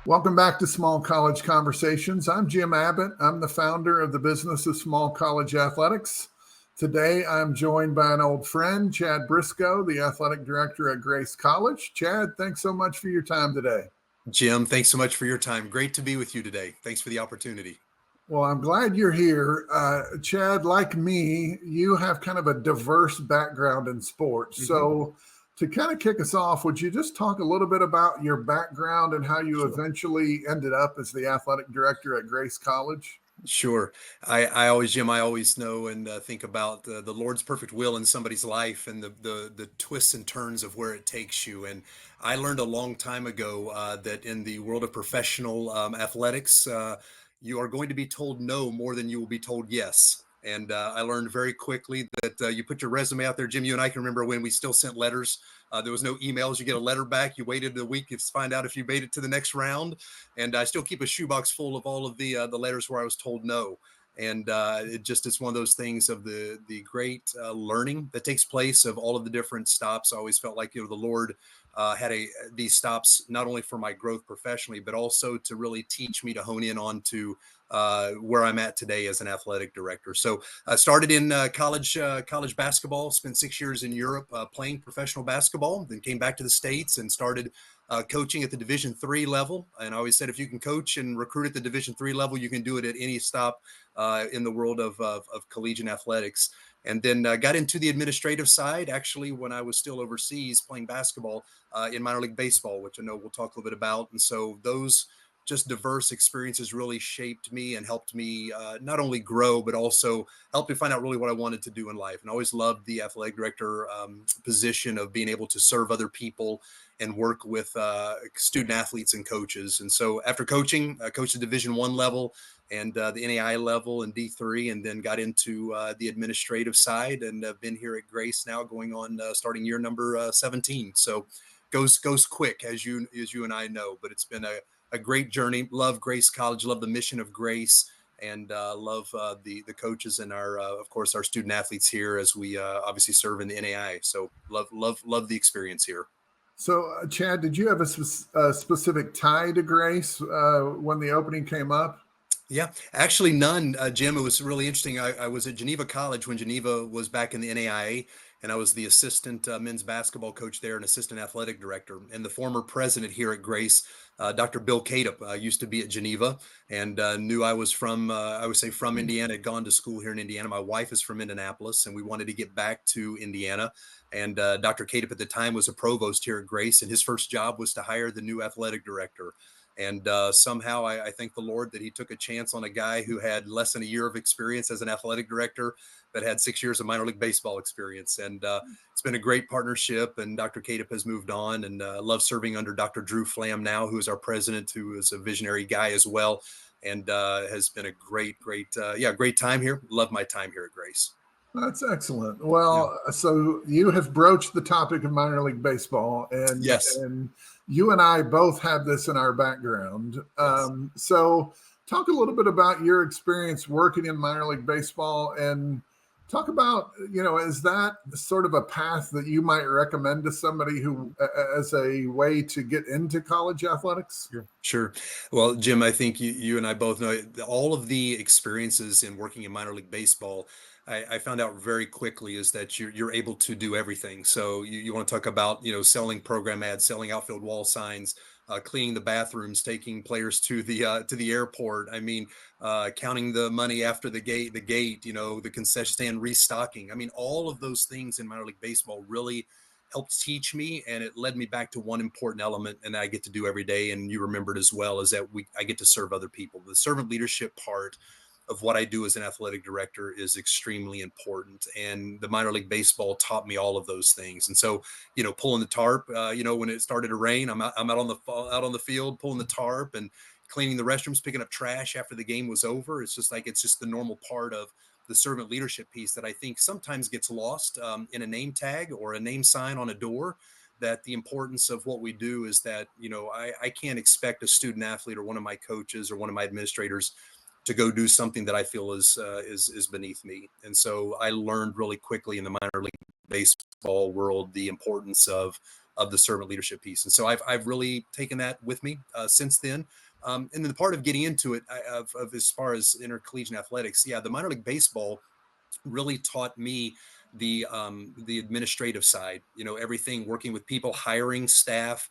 Welcome back to Small College Conversations. I'm Jim Abbott. I'm the founder of the business of Small College Athletics. Today, I'm joined by an old friend, Chad Briscoe, the athletic director at Grace College. Chad, thanks so much for your time today. Jim, thanks so much for your time. Great to be with you today. Thanks for the opportunity. Well, I'm glad you're here. Chad, like me, you have kind of a diverse background in sports. So, to kind of kick us off, would you just talk a little bit about your background and how you Sure. eventually ended up as the athletic director at Grace College? Sure. I always, Jim, I always know and think about the Lord's perfect will in somebody's life and the twists and turns of where it takes you. And I learned a long time ago that in the world of professional athletics, you are going to be told no more than you will be told yes. And I learned very quickly that you put your resume out there. Jim, you and I can remember when we still sent letters. There was no emails. You get a letter back. You waited a week to find out if you made it to the next round. And I still keep a shoebox full of all of the letters where I was told no. And it just is one of those things of the great learning that takes place of all of the different stops. I always felt like the Lord had these stops not only for my growth professionally, but also to really teach me to hone in on to where I'm at today as an athletic director. So I started in college basketball, spent 6 years in Europe playing professional basketball, then came back to the States and started coaching at the Division III level. And I always said, if you can coach and recruit at the Division III level, you can do it at any stop in the world of collegiate athletics. And then got into the administrative side, actually, when I was still overseas playing basketball in minor league baseball, which I know we'll talk a little bit about. And so those just diverse experiences really shaped me and helped me not only grow, but also helped me find out really what I wanted to do in life. And I always loved the athletic director position of being able to serve other people and work with student athletes and coaches. And so after coaching, I coached at Division I level and the NAI level and D3, and then got into the administrative side and have been here at Grace now going on starting year number 17. So goes quick, as you and I know, but it's been a great journey. Love Grace College, love the mission of Grace, and love the coaches and of course, our student athletes here as we obviously serve in the NAI. So love the experience here. So, Chad, did you have a specific tie to Grace when the opening came up? Yeah, actually none, Jim. It was really interesting. I was at Geneva College when Geneva was back in the NAIA, and I was the assistant men's basketball coach there and assistant athletic director. And the former president here at Grace, Dr. Bill Cadup, used to be at Geneva and knew I was from, I would say from Indiana, had gone to school here in Indiana. My wife is from Indianapolis, and we wanted to get back to Indiana. And Dr. Cadup at the time was a provost here at Grace, and his first job was to hire the new athletic director. And somehow I thank the Lord that he took a chance on a guy who had less than a year of experience as an athletic director, but had 6 years of minor league baseball experience. And it's been a great partnership. And Dr. Cadup has moved on, and love serving under Dr. Drew Flam now, who is our president, who is a visionary guy as well. And has been a great time here. Love my time here at Grace. That's excellent. Well, so you have broached the topic of minor league baseball, and Yes. and you and I both have this in our background. Yes. So, talk a little bit about your experience working in minor league baseball, and talk about, is that sort of a path that you might recommend to somebody who, as a way to get into college athletics? Sure. Well, Jim, I think you and I both know all of the experiences in working in minor league baseball. I found out very quickly is that you're able to do everything. So you want to talk about selling program ads, selling outfield wall signs, cleaning the bathrooms, taking players to the airport. I mean, counting the money after the gate, the concession stand, restocking. I mean, all of those things in minor league baseball really helped teach me, and it led me back to one important element, and I get to do every day, and you remembered as well, is that I get to serve other people. The servant leadership part of what I do as an athletic director is extremely important, and the minor league baseball taught me all of those things. And so, pulling the tarp, when it started to rain, I'm out on the field pulling the tarp and cleaning the restrooms, picking up trash after the game was over. It's just the normal part of the servant leadership piece that I think sometimes gets lost in a name tag or a name sign on a door. That the importance of what we do is that, I can't expect a student athlete or one of my coaches or one of my administrators to go do something that I feel is beneath me. And so I learned really quickly in the minor league baseball world the importance of of the servant leadership piece. And so I've really taken that with me since then. And then the part of getting into it of as far as intercollegiate athletics, yeah, the minor league baseball really taught me the administrative side. You know, everything, working with people, hiring staff,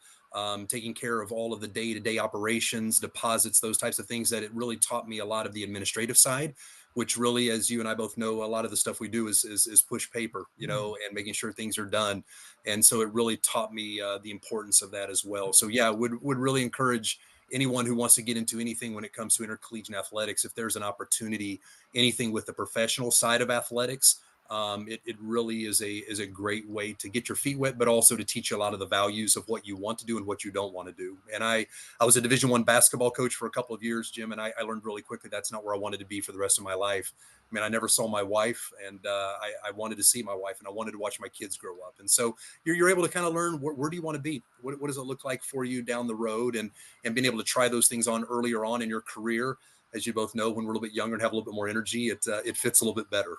taking care of all of the day-to-day operations, deposits, those types of things. That it really taught me a lot of the administrative side, which really, as you and I both know, a lot of the stuff we do is push paper, you know, and making sure things are done. And so it really taught me the importance of that as well. So yeah, would really encourage anyone who wants to get into anything when it comes to intercollegiate athletics, if there's an opportunity, anything with the professional side of athletics, it really is a great way to get your feet wet, but also to teach you a lot of the values of what you want to do and what you don't want to do. And I was a Division I basketball coach for a couple of years, Jim, and I learned really quickly that's not where I wanted to be for the rest of my life. I mean, I never saw my wife, and I wanted to see my wife, and I wanted to watch my kids grow up. And so you're able to kind of learn where do you want to be? What does it look like for you down the road? And being able to try those things on earlier on in your career. As you both know, when we're a little bit younger and have a little bit more energy, it fits a little bit better.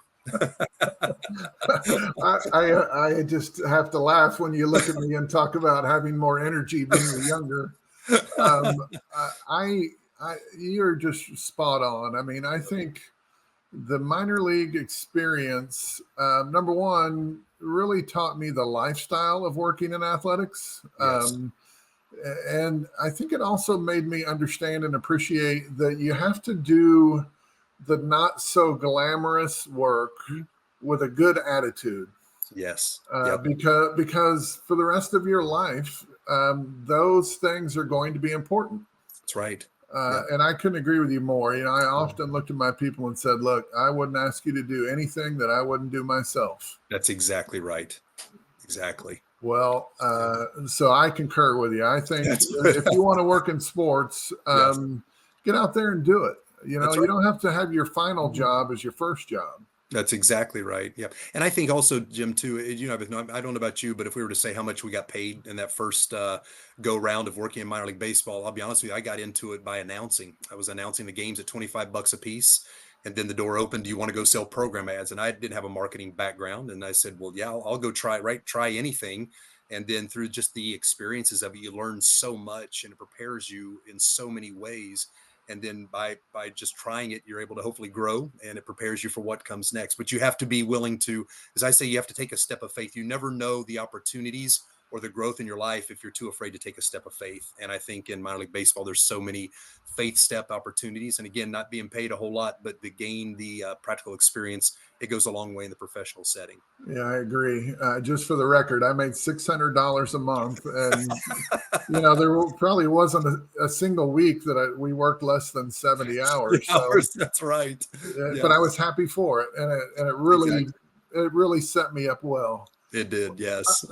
I just have to laugh when you look at me and talk about having more energy when you're younger. Um, you're just spot on. I mean, I think the minor league experience, number one, really taught me the lifestyle of working in athletics. Yes. And I think it also made me understand and appreciate that you have to do the not so glamorous work with a good attitude. Yes. Yep. Because for the rest of your life, those things are going to be important. That's right. And I couldn't agree with you more. You know, I often looked at my people and said, look, I wouldn't ask you to do anything that I wouldn't do myself. That's exactly right. Exactly. Well, so I concur with you. I think if you want to work in sports, Yes. get out there and do it. You know, That's right. you don't have to have your final job as your first job. That's exactly right. Yeah. And I think also, Jim, too, you know, I don't know about you, but if we were to say how much we got paid in that first go round of working in minor league baseball, I'll be honest with you, I got into it by announcing. I was announcing the games at $25 a piece. And then the door opened, do you want to go sell program ads? And I didn't have a marketing background. And I said, well, yeah, I'll go try anything. And then through just the experiences of it, you learn so much, and it prepares you in so many ways. And then by just trying it, you're able to hopefully grow, and it prepares you for what comes next. But you have to be willing to, as I say, you have to take a step of faith. You never know the opportunities or the growth in your life if you're too afraid to take a step of faith. And I think in minor league baseball, there's so many faith step opportunities. And again, not being paid a whole lot, but to gain the practical experience, it goes a long way in the professional setting. Yeah, I agree. Just for the record, I made $600 a month, and you know there probably wasn't a single week that we worked less than 70 hours. So, that's right. But I was happy for it, and it really set me up well. It did, yes.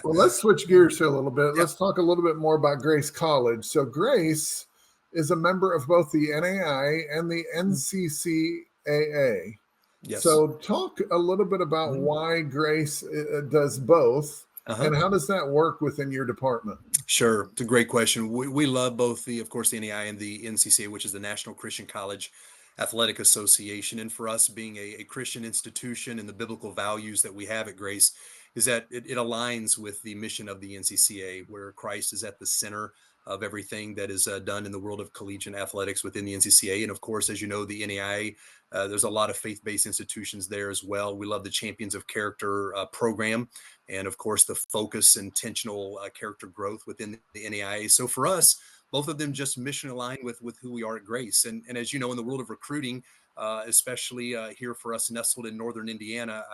Well, let's switch gears here a little bit. Yeah. Let's talk a little bit more about Grace College. So Grace is a member of both the NAI and the NCCAA. Yes. So talk a little bit about why Grace does both, and how does that work within your department? Sure. It's a great question. We love both of course, the NAI and the NCCA, which is the National Christian College Athletic Association. And for us, being a Christian institution, and the biblical values that we have at Grace, is that it aligns with the mission of the NCCA, where Christ is at the center of everything that is done in the world of collegiate athletics within the NCCA. And of course, as you know, the NAI, there's a lot of faith-based institutions there as well. We love the Champions of Character program, and of course, the focus, intentional character growth within the NAI. So for us, both of them just mission aligned with who we are at Grace. And as you know, in the world of recruiting, especially here for us nestled in Northern Indiana,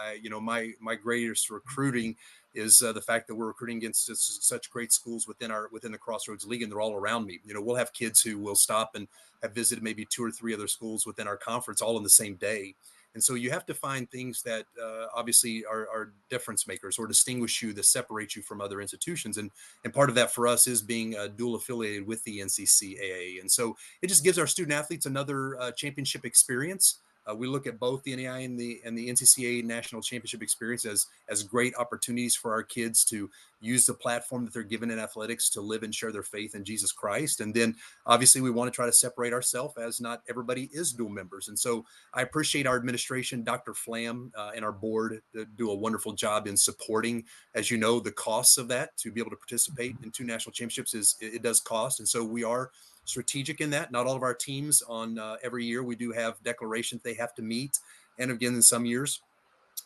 my greatest recruiting is the fact that we're recruiting against such great schools within the Crossroads League, and they're all around me. You know, we'll have kids who will stop and have visited maybe 2 or 3 other schools within our conference all in the same day. And so you have to find things that obviously are difference makers or distinguish you, that separate you from other institutions. And part of that for us is being dual affiliated with the NCCAA. And so it just gives our student athletes another championship experience. We look at both the NAI and the NCCA national championship experience as great opportunities for our kids to use the platform that they're given in athletics to live and share their faith in Jesus Christ. And then obviously we want to try to separate ourselves, as not everybody is dual members. And so I appreciate our administration, Dr. Flam, and our board do a wonderful job in supporting, as you know, the costs of that. To be able to participate in 2 national championships it does cost. And so we are strategic in that. Not all of our teams on every year, we do have declarations they have to meet. And again, in some years,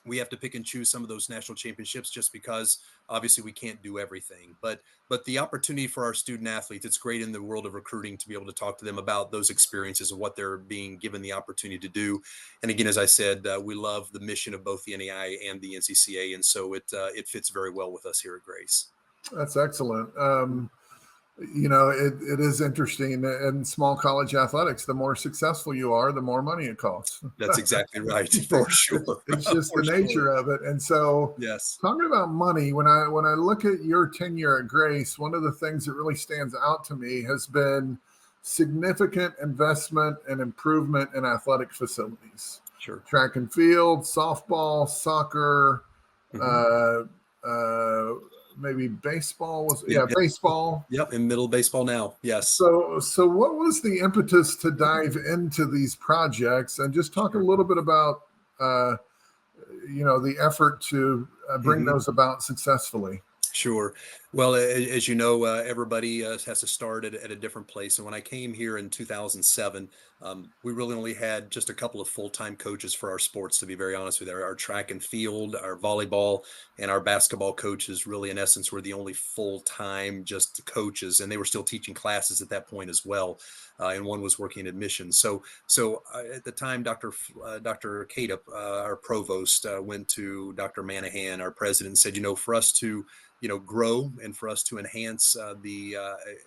we have to pick and choose some of those national championships just because obviously we can't do everything. But the opportunity for our student athletes, it's great in the world of recruiting to be able to talk to them about those experiences and what they're being given the opportunity to do. And again, as I said, we love the mission of both the NAI and the NCCA, and so it fits very well with us here at Grace. That's excellent. It is interesting in small college athletics. The more successful you are, the more money it costs. That's exactly right, for sure. It's just For the nature sure. of it. And so, Yes. talking about money, when I look at your tenure at Grace, one of the things that really stands out to me has been significant investment and improvement in athletic facilities, Sure. track and field, softball, soccer. Mm-hmm. Maybe baseball was Yep. baseball. Yep. In middle baseball now. Yes. So what was the impetus to dive into these projects, and just talk a little bit about the effort to bring Mm-hmm. those about successfully? Sure. Well, as you know, everybody has to start at a different place. And when I came here in 2007, we really only had just a couple of full-time coaches for our sports, to be very honest with you. Our track and field, our volleyball, and our basketball coaches really, in essence, were the only full-time just coaches. And they were still teaching classes at that point as well. And one was working admissions. So at the time, Dr. Cadup, our provost, went to Dr. Manahan, our president, and said, for us to grow and for us to enhance the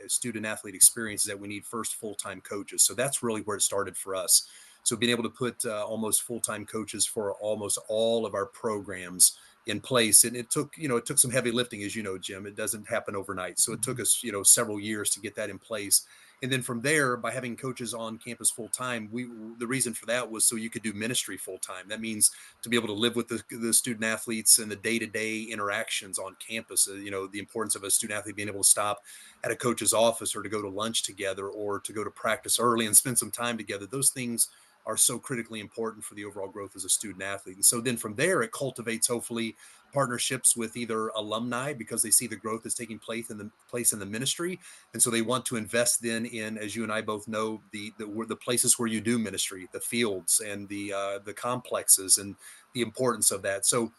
student athlete experiences, that we need first full-time coaches. So that's really where it started for us. So being able to put almost full-time coaches for almost all of our programs in place, and it took some heavy lifting, as you know, Jim. It doesn't happen overnight. So it took us several years to get that in place. And then from there, by having coaches on campus full time, the reason for that was so you could do ministry full time. That means to be able to live with the student athletes and the day-to-day interactions on campus. The importance of a student athlete being able to stop at a coach's office, or to go to lunch together, or to go to practice early and spend some time together. Those things are so critically important for the overall growth as a student athlete. And so then from there, it cultivates hopefully partnerships with either alumni, because they see the growth that's taking place in the ministry, and so they want to invest then in, as you and I both know, the places where you do ministry, the fields and the complexes, and the importance of that. So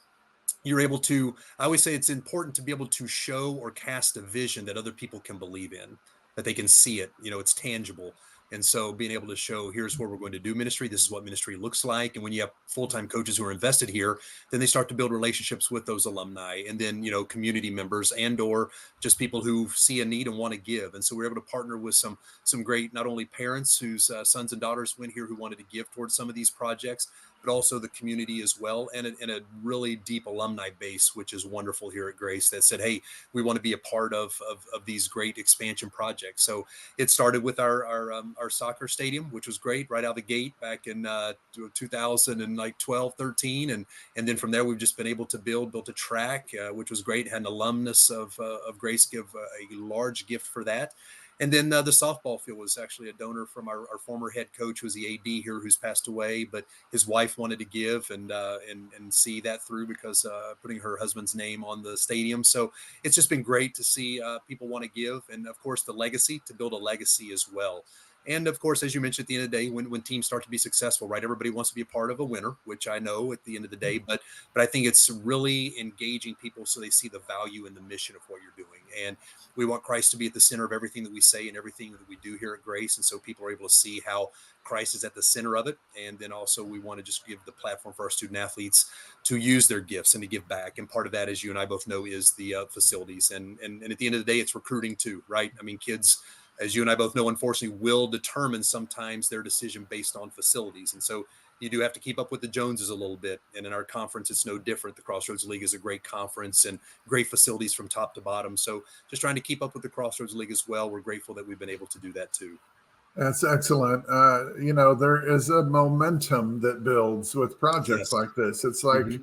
you're able to, I always say it's important to be able to show or cast a vision that other people can believe in, that they can see it, it's tangible. And so being able to show, here's where we're going to do ministry, this is what ministry looks like. And when you have full-time coaches who are invested here, then they start to build relationships with those alumni, and then, community members, and or just people who see a need and want to give. And so we're able to partner with some great, not only parents whose sons and daughters went here who wanted to give towards some of these projects, but also the community as well, and a really deep alumni base, which is wonderful here at Grace, that said, hey, we want to be a part of these great expansion projects. So it started with our soccer stadium, which was great right out of the gate back in 2012, 13. And then from there, we've just been able to built a track, which was great. Had an alumnus of Grace give a large gift for that. And then the softball field was actually a donor from our former head coach, who was the AD here, who's passed away, but his wife wanted to give and see that through, because putting her husband's name on the stadium. So it's just been great to see people want to give, and of course the legacy, to build a legacy as well. And of course, as you mentioned, at the end of the day, when teams start to be successful, right, everybody wants to be a part of a winner, which I know at the end of the day, but I think it's really engaging people so they see the value in the mission of what you're doing. And we want Christ to be at the center of everything that we say and everything that we do here at Grace. And so people are able to see how Christ is at the center of it. And then also we want to just give the platform for our student athletes to use their gifts and to give back. And part of that, as you and I both know, is the facilities. And at the end of the day, it's recruiting too, right? I mean, kids, as you and I both know, unfortunately, will determine sometimes their decision based on facilities. And so you do have to keep up with the Joneses a little bit. And in our conference, it's no different. The Crossroads League is a great conference and great facilities from top to bottom. So just trying to keep up with the Crossroads League as well. We're grateful that we've been able to do that too. That's excellent. There is a momentum that builds with projects Yes. like this. It's like, Hmm.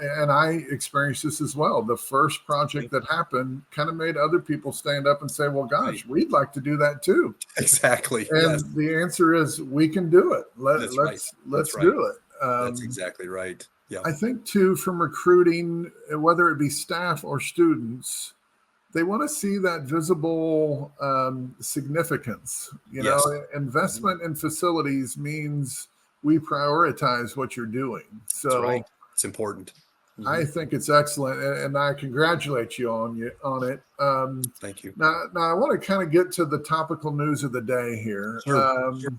and I experienced this as well. The first project that happened kind of made other people stand up and say, well, Right. gosh, we'd like to do that too. Exactly. Yes. And the answer is we can do it. That's right. That's Let's right. do it. That's exactly right. Yeah. I think too, from recruiting, whether it be staff or students, they want to see that visible significance. Yes. Mhm. Investment in facilities means we prioritize what you're doing. That's right. So It's important. I Hmm. think it's excellent, and I congratulate you on it. Thank you. Now I want to kind of get to the topical news of the day here. Sure. Sure.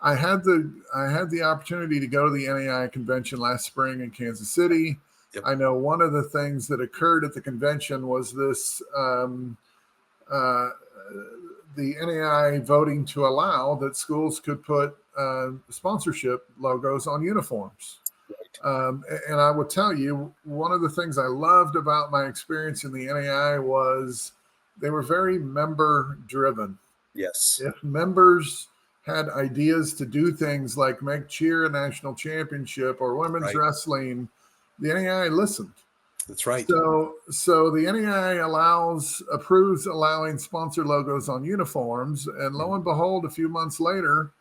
I had the opportunity to go to the NAI convention last spring in Kansas City. Yep. I know one of the things that occurred at the convention was this uh, the NAI voting to allow that schools could put sponsorship logos on uniforms. And I will tell you, one of the things I loved about my experience in the NAI was they were very member driven. Yes. If members had ideas to do things like make cheer a national championship or women's Right. wrestling, the NAI listened. That's right. So the NAI approves allowing sponsor logos on uniforms, and lo and behold, a few months later,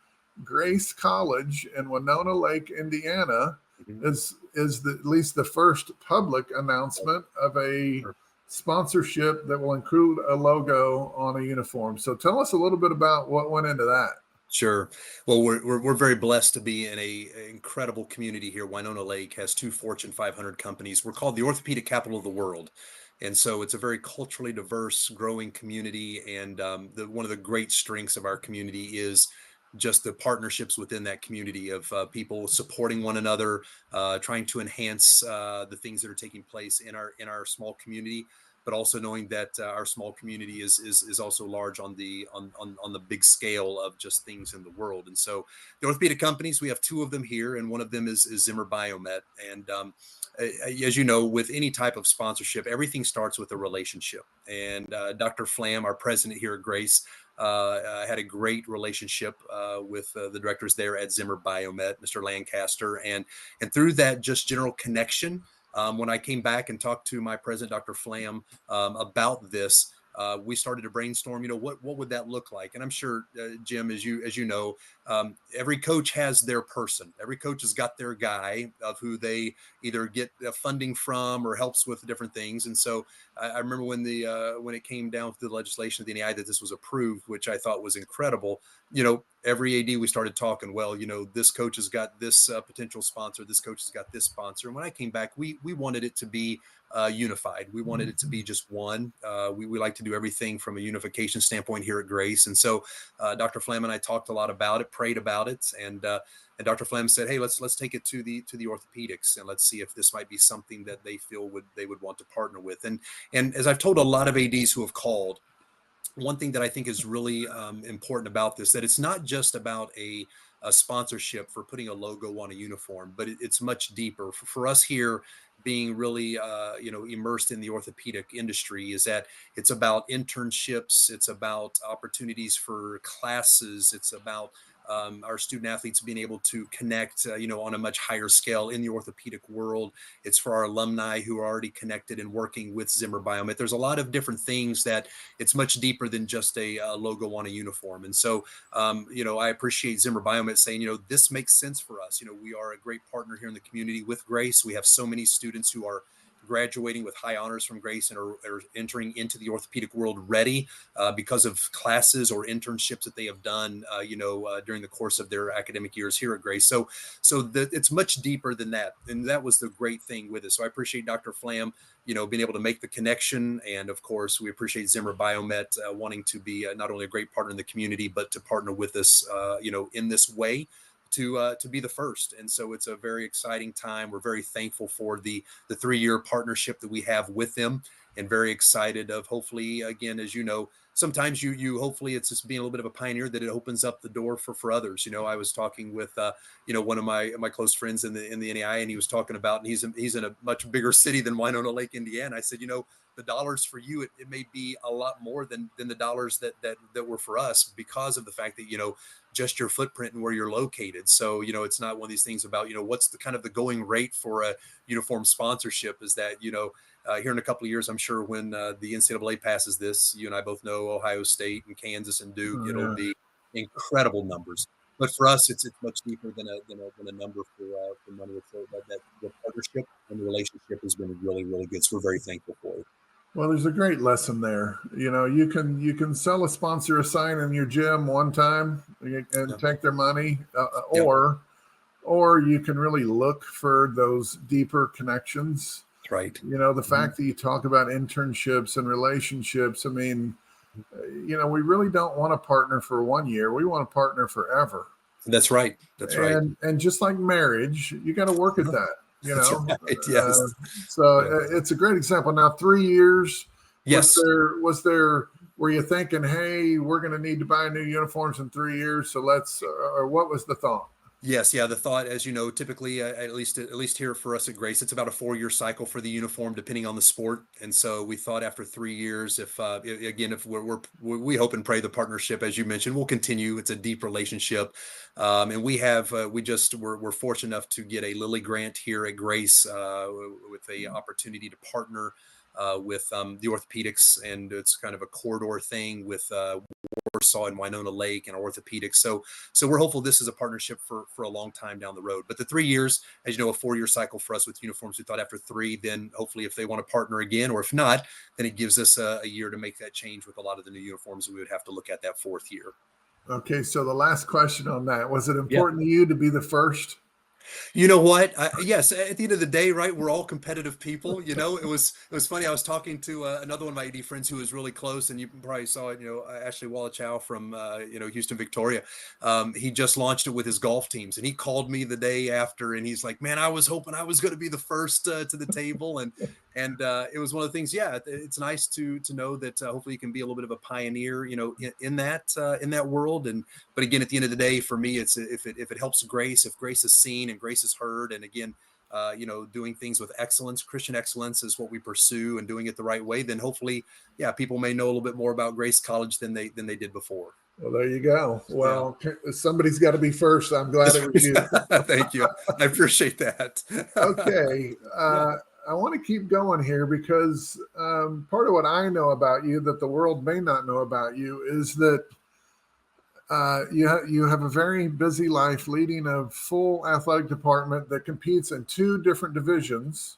Grace College in Winona Lake, Indiana, Mhm. at least the first public announcement of a sponsorship that will include a logo on a uniform. So tell us a little bit about what went into that. Sure. Well, we're very blessed to be in a incredible community here. Winona Lake has two Fortune 500 companies. We're called the orthopedic capital of the world, and so it's a very culturally diverse, growing community. And one of the great strengths of our community is just the partnerships within that community of people supporting one another, trying to enhance the things that are taking place in our small community, but also knowing that our small community is also large on the big scale of just things in the world. And so the orthopedic companies, we have two of them here, and one of them is Zimmer Biomet. And as you know, with any type of sponsorship, everything starts with a relationship. And Dr. Flam, our president here at Grace, had a great relationship with the directors there at Zimmer Biomet, Mr. Lancaster, and through that just general connection, when I came back and talked to my president, Dr. Flam, about this, we started to brainstorm. What would that look like? And I'm sure, Jim, as you know, every coach has their person. Every coach has got their guy of who they either get funding from or helps with different things. And so I remember when it came down to the legislation of the NAI that this was approved, which I thought was incredible. Every AD we started talking, well, this coach has got this potential sponsor, this coach has got this sponsor. And when I came back, we wanted it to be unified. We wanted it to be just one. We like to do everything from a unification standpoint here at Grace. And so Dr. Flam and I talked a lot about it, prayed about it, and Dr. Flam said, "Hey, let's take it to the orthopedics, and let's see if this might be something that they would want to partner with." And as I've told a lot of ADs who have called, one thing that I think is really important about this, that it's not just about a sponsorship for putting a logo on a uniform, but it's much deeper. For us here, being really immersed in the orthopedic industry, is that it's about internships, it's about opportunities for classes, it's about our student athletes being able to connect, on a much higher scale in the orthopedic world. It's for our alumni who are already connected and working with Zimmer Biomet. There's a lot of different things that it's much deeper than just a logo on a uniform. And so, I appreciate Zimmer Biomet saying, this makes sense for us. We are a great partner here in the community with Grace. We have so many students who are graduating with high honors from Grace and are entering into the orthopedic world ready because of classes or internships that they have done, during the course of their academic years here at Grace. So it's much deeper than that. And that was the great thing with it. So I appreciate Dr. Flam, being able to make the connection. And of course, we appreciate Zimmer Biomet wanting to be not only a great partner in the community, but to partner with us, in this way to be the first. And so it's a very exciting time. We're very thankful for the 3-year partnership that we have with them, and very excited of hopefully, again, as you know, sometimes you hopefully it's just being a little bit of a pioneer that it opens up the door for others. I was talking with one of my close friends in the NAI, and he was talking about, and he's in a much bigger city than Winona Lake, Indiana. I said, the dollars for you, it may be a lot more than the dollars that were for us, because of the fact that just your footprint and where you're located. So it's not one of these things about what's the kind of the going rate for a uniform sponsorship. Is that here in a couple of years, I'm sure when the NCAA passes this, you and I both know Ohio State and Kansas and Duke, Oh, it'll yeah. be incredible numbers. But for us, it's much deeper than a number for money. It's that the partnership and the relationship has been really, really good. So we're very thankful for it. Well, there's a great lesson there. You can sell a sponsor a sign in your gym one time and Yeah. take their money, Yep. or you can really look for those deeper connections. That's right. The fact that you talk about internships and relationships, I mean, we really don't want to partner for 1 year. We want to partner forever. That's right. That's right. And just like marriage, you got to work at that. That's right. Yes. Uh, so Yeah. it's a great example. Now, 3 years. Yes. Were you thinking, hey, we're going to need to buy new uniforms in 3 years, so or what was the thought? Yes, yeah. The thought, as you know, typically, at least here for us at Grace, it's about a 4-year cycle for the uniform, depending on the sport. And so we thought after 3 years, if we hope and pray the partnership, as you mentioned, will continue. It's a deep relationship, and we're fortunate enough to get a Lilly grant here at Grace with a opportunity to partner with the orthopedics, and it's kind of a corridor thing with Warsaw and Winona Lake and orthopedics. So we're hopeful this is a partnership for a long time down the road. But the 3 years, as you know, a 4-year cycle for us with uniforms. We thought after 3, then hopefully if they want to partner again, or if not, then it gives us a year to make that change with a lot of the new uniforms. We would have to look at that 4th year. Okay, so the last question on that, was it Yeah. important to you to be the first? You know what? Yes, at the end of the day, right? We're all competitive people. It was funny. I was talking to another one of my AD friends who was really close, and you probably saw it. Ashley Wallachow from Houston, Victoria. He just launched it with his golf teams, and he called me the day after, and he's like, "Man, I was hoping I was going to be the first to the table," and it was one of the things. Yeah, it's nice to know that hopefully you can be a little bit of a pioneer, in that world. But again, at the end of the day, for me, it's if it helps Grace, if Grace is seen and Grace is heard, and again, doing things with excellence, Christian excellence is what we pursue, and doing it the right way, then hopefully, yeah, people may know a little bit more about Grace College than they did before. Well, there you go. Well, somebody's got to be first. I'm glad it was you. Thank you. I appreciate that. Okay. I want to keep going here because part of what I know about you that the world may not know about you is that you have a very busy life leading a full athletic department that competes in 2 different divisions,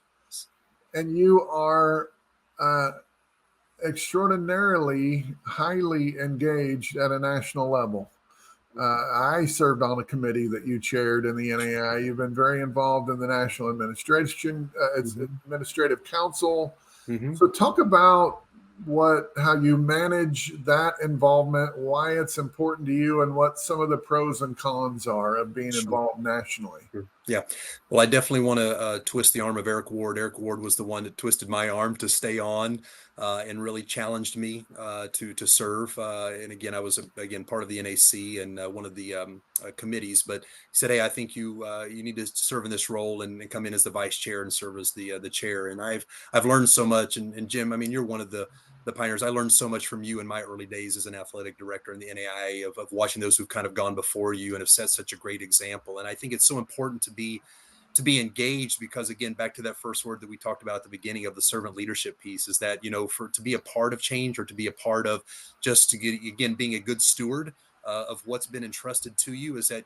and you are extraordinarily highly engaged at a national level. I served on a committee that you chaired in the NAI. You've been very involved in the National Administration, Administrative Council. Mm-hmm. So talk about how you manage that involvement, why it's important to you, and what some of the pros and cons are of being involved nationally. Yeah. Well, I definitely want to twist the arm of Eric Ward. Eric Ward was the one that twisted my arm to stay on and really challenged me to serve. And again, I was part of the NAC and one of the committees. But he said, "Hey, I think you need to serve in this role and come in as the vice chair and serve as the chair." And I've learned so much. And Jim, I mean, you're one of the pioneers. I learned so much from you in my early days as an athletic director in the NAIA of watching those who've kind of gone before you and have set such a great example. And I think it's so important to be engaged because, again, back to that first word that we talked about at the beginning of the servant leadership piece is that, to be a part of change or to be a part of just to get, again, being a good steward of what's been entrusted to you is that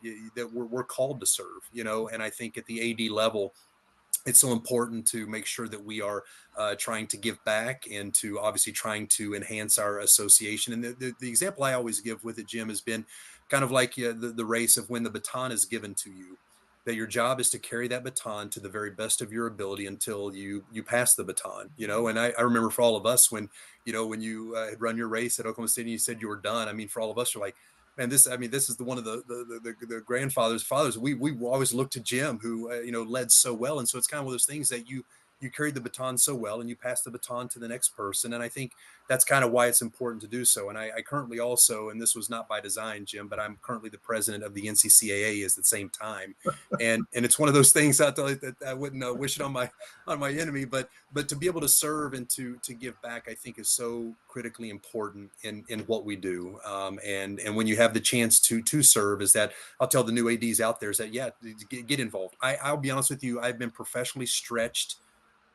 we're called to serve, and I think at the AD level, it's so important to make sure that we are trying to give back and to obviously trying to enhance our association. And the example I always give with it, Jim, has been kind of like the race of when the baton is given to you, that your job is to carry that baton to the very best of your ability until you pass the baton, And I remember for all of us when you had run your race at Oklahoma City, you said you were done. I mean, for all of us, you're like, man, this is one of the grandfathers, fathers. We always looked to Jim, who led so well, and so it's kind of one of those things that you you carried the baton so well, and you passed the baton to the next person. And I think that's kind of why it's important to do so. And I currently also, and this was not by design, Jim, but I'm currently the president of the NCCAA at the same time. And it's one of those things that I wouldn't wish it on my enemy, but to be able to serve and to give back, I think is so critically important in what we do. And when you have the chance to serve, is that I'll tell the new ADs out there is that, yeah, get involved. I'll be honest with you, I've been professionally stretched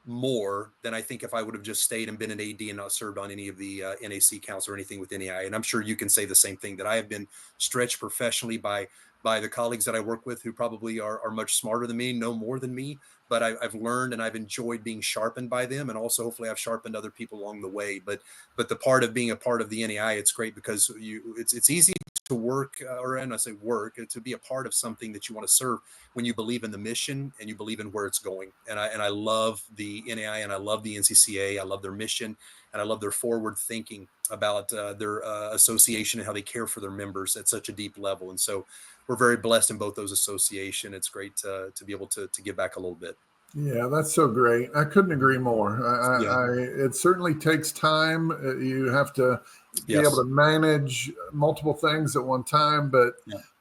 more than I think if I would have just stayed and been an AD and not served on any of the NAC counts or anything with NAI. And I'm sure you can say the same thing, that I have been stretched professionally by the colleagues that I work with, who probably are much smarter than me, know more than me, but I've learned and I've enjoyed being sharpened by them. And also hopefully I've sharpened other people along the way. But the part of being a part of the NAI, it's great because it's easy to work, and I say work, to be a part of something that you want to serve when you believe in the mission and you believe in where it's going. And I love the NAI and I love the NCCA. I love their mission and I love their forward thinking about their association and how they care for their members at such a deep level. And so we're very blessed in both those associations. It's great to be able to give back a little bit. Yeah, that's so great. I couldn't agree more. It certainly takes time. You have to be able to manage multiple things at one time, but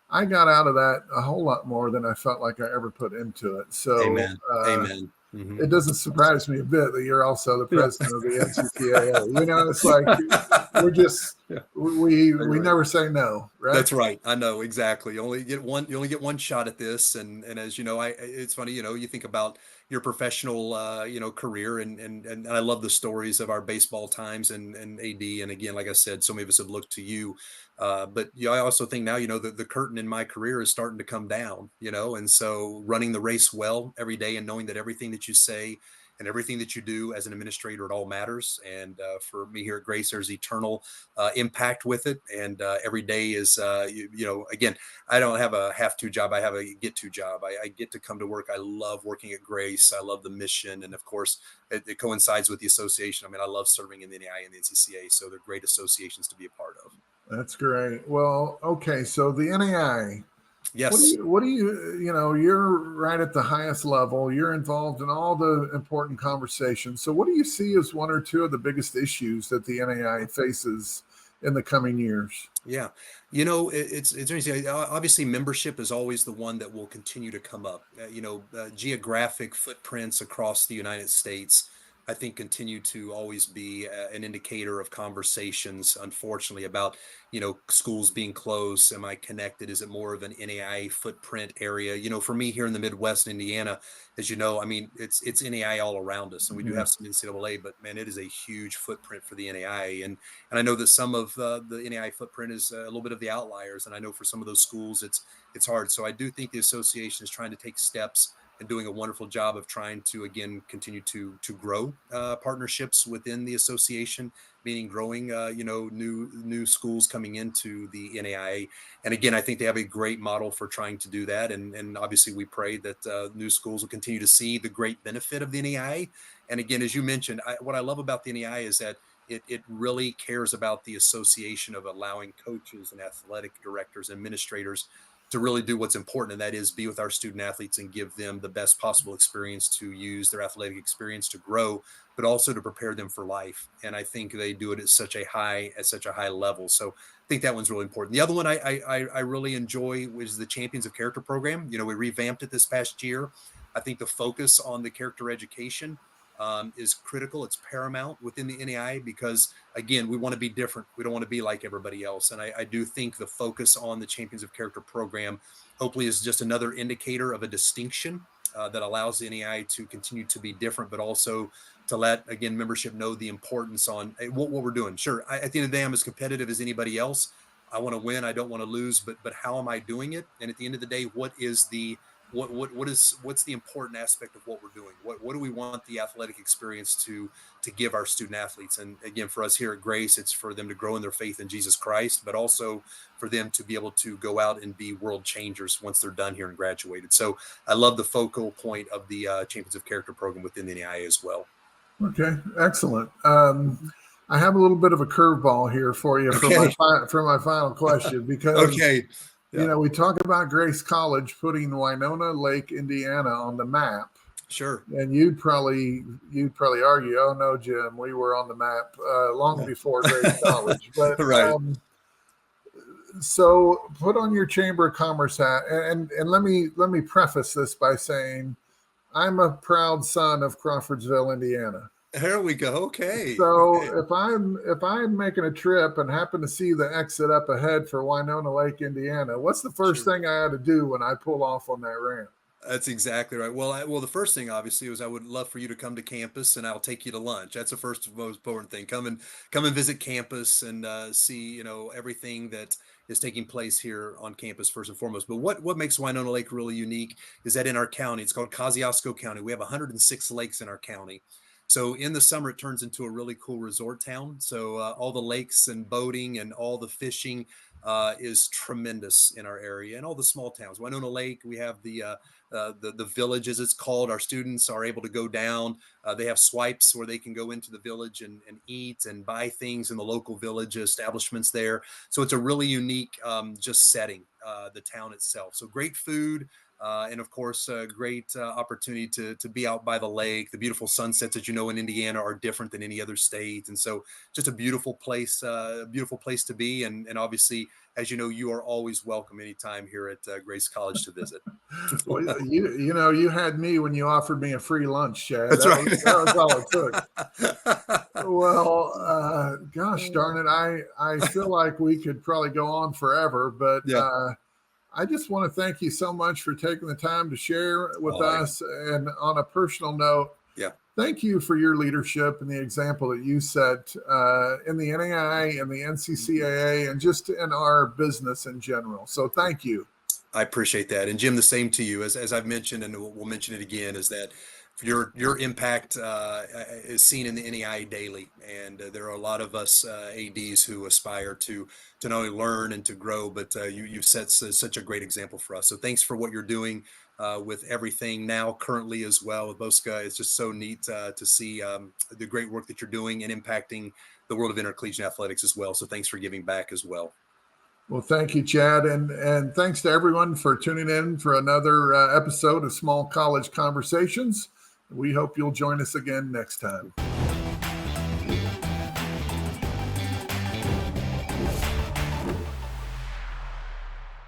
I got out of that a whole lot more than I felt like I ever put into it. So, Amen. Amen. Mm-hmm. It doesn't surprise me a bit that you're also the president of the NCCAA. You know, it's like we're just we never say no, right? That's right. I know exactly. You only get one shot at this, and as you know, it's funny. You know, you think about your professional career, and I love the stories of our baseball times and AD. And again, like I said, so many of us have looked to you. But I also think now, the curtain in my career is starting to come down, and so running the race well every day and knowing that everything that you say and everything that you do as an administrator, it all matters. And for me here at Grace, there's eternal impact with it. And every day is, again, I don't have a have-to job. I have a get-to job. I get to come to work. I love working at Grace. I love the mission. And of course, it coincides with the association. I mean, I love serving in the NAI and the NCCA. So they're great associations to be a part of. That's great. Well, okay. So the NAI, yes. What do you, you're right at the highest level. You're involved in all the important conversations. So what do you see as one or two of the biggest issues that the NAI faces in the coming years? Yeah. It's interesting. Obviously, membership is always the one that will continue to come up. Geographic footprints across the United States, I think, continue to always be an indicator of conversations, unfortunately, about, schools being closed. Am I connected? Is it more of an NAI footprint area? For me here in the Midwest, Indiana, as you know, I mean, it's NAI all around us, and we do have some NCAA, but man, it is a huge footprint for the NAI. And I know that some of the NAI footprint is a little bit of the outliers. And I know for some of those schools, it's hard. So I do think the association is trying to take steps and doing a wonderful job of trying to, again, continue to grow partnerships within the association, meaning growing, new schools coming into the NAIA. And again, I think they have a great model for trying to do that. And obviously we pray that new schools will continue to see the great benefit of the NAIA. And again, as you mentioned, what I love about the NAIA is that it really cares about the association of allowing coaches and athletic directors, administrators to really do what's important, and that is be with our student athletes and give them the best possible experience to use their athletic experience to grow, but also to prepare them for life. And I think they do it at such a high level. So I think that one's really important. The other one I really enjoy was the Champions of Character program. We revamped it this past year. I think the focus on the character education is critical. It's paramount within the NAI because, again, we want to be different. We don't want to be like everybody else. And I do think the focus on the Champions of Character program hopefully is just another indicator of a distinction that allows the NAI to continue to be different, but also to let, again, membership know the importance on what we're doing. Sure, at the end of the day, I'm as competitive as anybody else. I want to win. I don't want to lose, but how am I doing it? And at the end of the day, what's the important aspect of what we're doing? What do we want the athletic experience to give our student athletes? And again, for us here at Grace, it's for them to grow in their faith in Jesus Christ, but also for them to be able to go out and be world changers once they're done here and graduated. So I love the focal point of the Champions of Character program within the NAIA as well. Okay, excellent. I have a little bit of a curveball here for you for my final question because we talk about Grace College putting Winona Lake, Indiana on the map. Sure. And you'd probably argue, oh no, Jim, we were on the map long before Grace College. But Right. so put on your Chamber of Commerce hat, and let me preface this by saying I'm a proud son of Crawfordsville, Indiana. There we go. Okay. So Okay. if I'm making a trip and happen to see the exit up ahead for Winona Lake, Indiana, what's the first Sure. thing I ought to do when I pull off on that ramp? That's exactly right. Well, the first thing obviously was I would love for you to come to campus, and I'll take you to lunch. That's the first most important thing. Come and visit campus and see everything that is taking place here on campus first and foremost. But what makes Winona Lake really unique is that in our county, it's called Kosciuszko County. We have 106 lakes in our county. So in the summer, it turns into a really cool resort town. So all the lakes and boating and all the fishing is tremendous in our area, and all the small towns. Winona Lake, we have the village, as it's called. Our students are able to go down. They have swipes where they can go into the village and eat and buy things in the local village establishments there. So it's a really unique just setting, the town itself. So great food. And of course, a great opportunity to be out by the lake. The beautiful sunsets, as you know, in Indiana are different than any other state, and so just a beautiful place to be. And obviously, as you know, you are always welcome anytime here at Grace College to visit. Well, you had me when you offered me a free lunch, Chad. That's right. That was all it took. Well, gosh darn it, I feel like we could probably go on forever, but Yeah. I just want to thank you so much for taking the time to share with Oh, us. And on a personal note, yeah. thank you for your leadership and the example that you set in the NAI and the NCCAA and just in our business in general. So thank you. I appreciate that. And Jim, the same to you. As I've mentioned, and we'll mention it again, is that your impact is seen in the NEI daily, and there are a lot of us ADs who aspire to not only learn and to grow, but you've set such a great example for us. So thanks for what you're doing with everything now, currently as well with Bosca. It's just so neat to see the great work that you're doing and impacting the world of intercollegiate athletics as well. So thanks for giving back as well. Well, thank you, Chad. And thanks to everyone for tuning in for another episode of Small College Conversations. We hope you'll join us again next time.